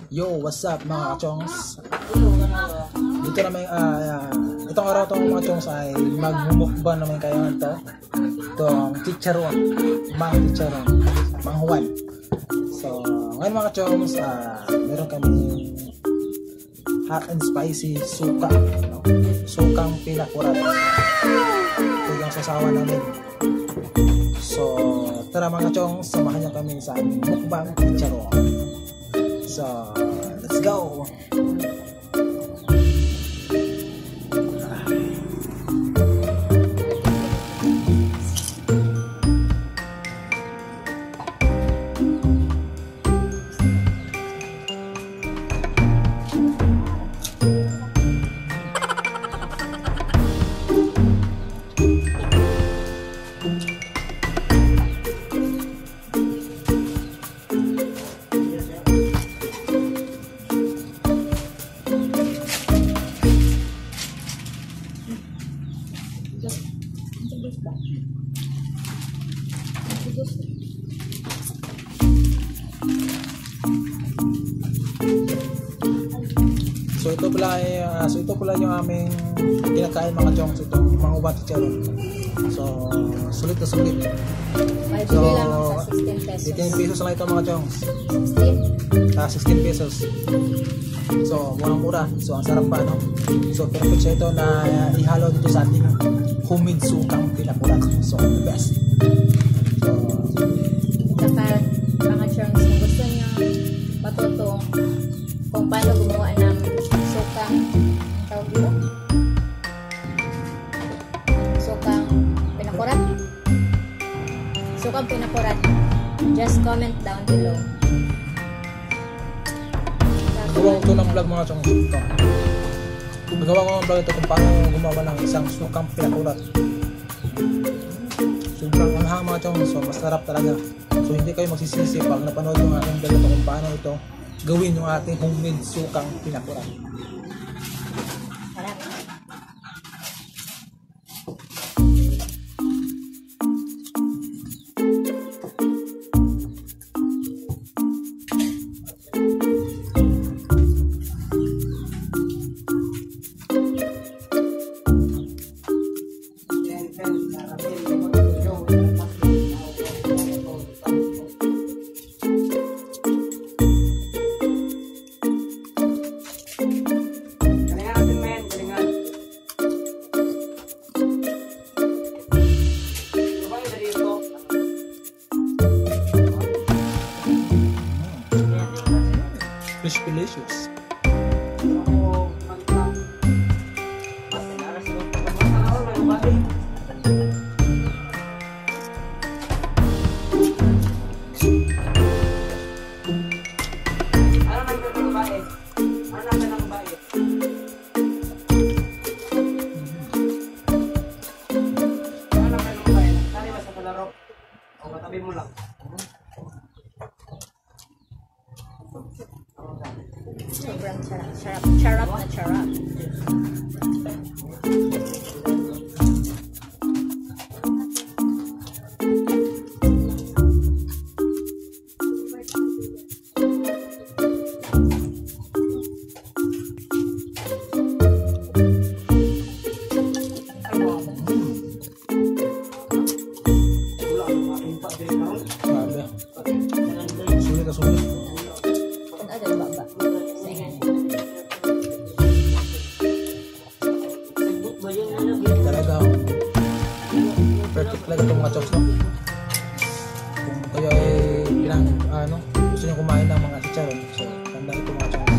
Yo, what's up mga kachongs? Dito naman, itong araw itong mga chongs ay magmumukbang naman kayo ito. Itong chicharon, Mang Juan. So, ngayon mga chongs, meron kami hot and spicy suka. Sukang pinakurat. Ito yung sasawa namin. So, tara mga chongs, samahan niyo kami sa mukbang chicharon. So, let's go! So ito pala yung aming kinakain mga chongs, itong mga ubat chicharon. So sulit na sulit. So 16 pesos lang ito mga chongs. 16 pesos. So murang-mura. So ang sarap pa, no? So perfect siya ito na ihalo dito sa ating humid sukang pinakurat. So the best. So saka mga chongs, kung gusto nyo matuto kung paano gumawa ng sukang sukang pinakurat, just comment down below. Gawa ko ito ng vlog mga chongs. Nagawa ko ng vlog ito kung paano gumawa ng isang sukang pinakurat. Sobrang anghang mga chongs, so masarap talaga. So hindi kayo magsisisi pag napanood yung aking vlog ito kung paano ito gawin yung ating homemade sukang pinakurat. Delicious. Sobrang charap na charap. Perfect talaga itong mga chongs, no? Kung kayo ay gusto nyo kumain ng mga chicharon, so tanda ito mga chongs.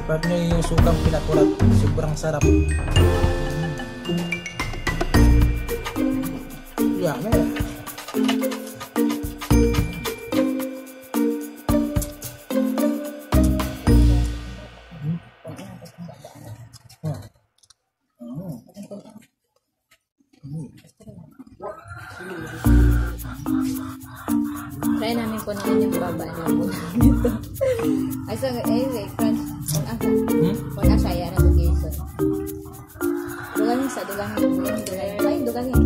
Iparat nyo yung sukang pinakurat, sobrang sarap. Yeah, man. Try namin punuin yung baba na nito. Ay, so, anyway, friends, kung asa, yan ang location. Dugangin.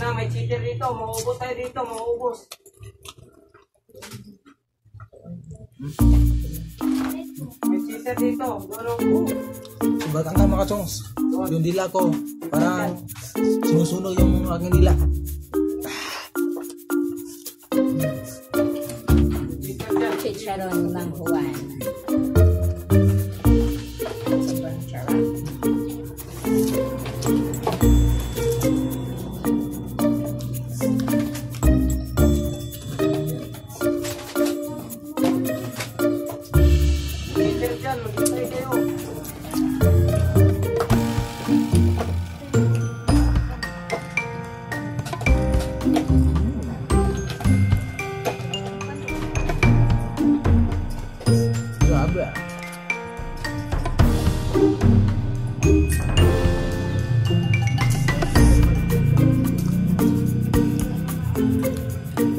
na, may cheater dito. Mauubos tayo dito, mauubos. May cheater dito. Sumbatan ka mga chongs. Yung dila ko, parang sinusunog yung aking dila. Chicharon Mang Juan. Sobrang charap. Cheater dyan, mag-try kayo. Grabe.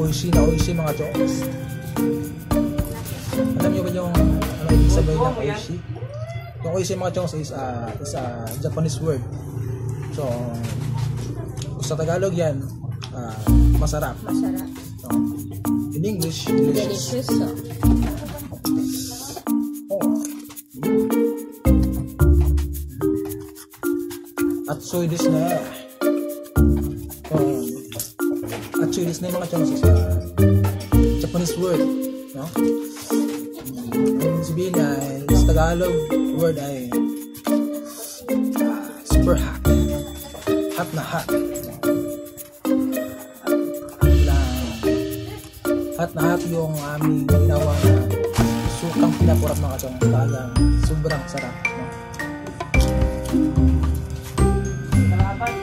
Oishi mga chongs. Alam niyo ba yung ano ibig sabihin ng oishi? Yung oishi mga chongs is a Japanese word. So sa Tagalog yan, masarap. Masarap. So, in English, delicious. Delicious. Atsuy desu ne. Atsuy desu ne mga chongs is Japanese word, no? Ang sabihin ay sa Tagalog word ay super hot. Hot na hot. Hot na hot yung aming ginawa na sukang pinakurap mga chongs. Talagang sobrang sarap, no? Kalaban.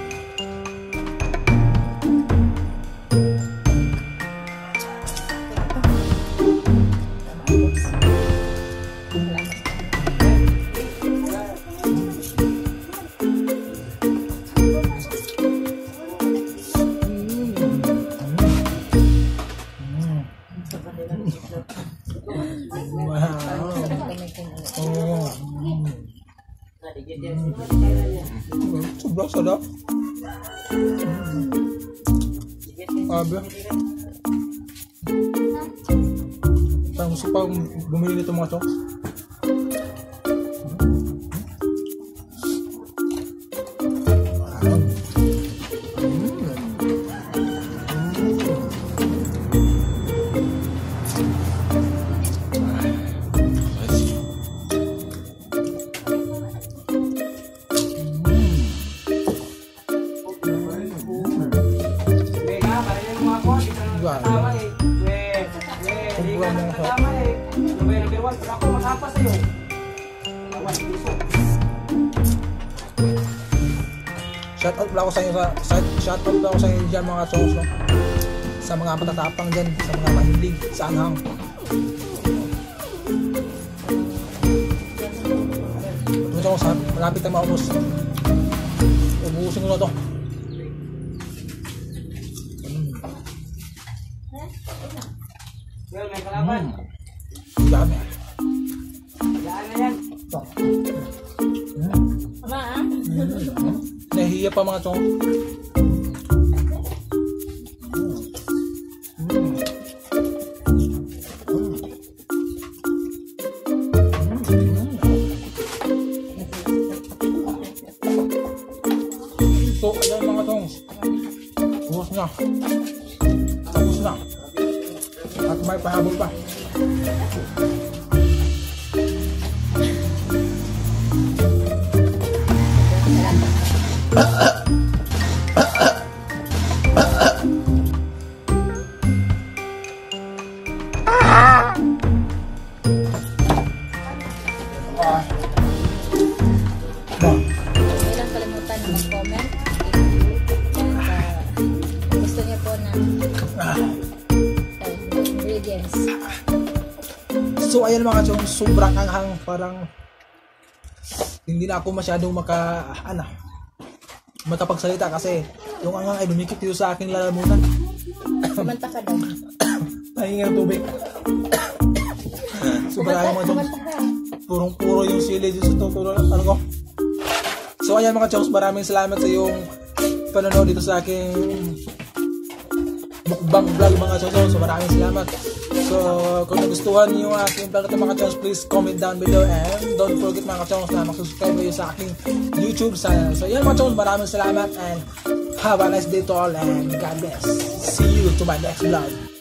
Sobrang sarap. Abe. Parang gusto pa bumili nito mga chongs. Shoutout pala ako sa inyo dyan mga chongs, no? Sa mga matatapang dyan, sa mga mahilig sa anghang. Ito chongs, malapit na maubos. Ubusin ko na ito. Well, may kalaban. Dami. Yan na yan. Ito. Ama, Nahihiya pa mga chongs. So, ayan mga chongs. Bukas na. Tapos na. At may pahabol pa. Huwag lang kalimutan na mag-comment if gusto niyo po ng ingredients. So ayan mga chong, sobrang anghang, parang hindi na ako masyadong makapagsalita kasi yung anghang ay dumikit dito sa aking lalamunan. Kumanta ka daw. Nahingi ng tubig. Sobrang mga chong, purong-puro yung sili dito sa tuturo. Ano ko? So ayan mga chongs, maraming salamat sa iyong panonood dito sa aking mukbang vlog mga chong. So maraming salamat. So kung nagustuhan niyo yung aking vlog ito mga chong, please comment down below and don't forget mga chong na mag-subscribe kayo sa aking YouTube channel. So yan mga chong, maraming salamat and have a nice day to all and God bless. See you to my next vlog.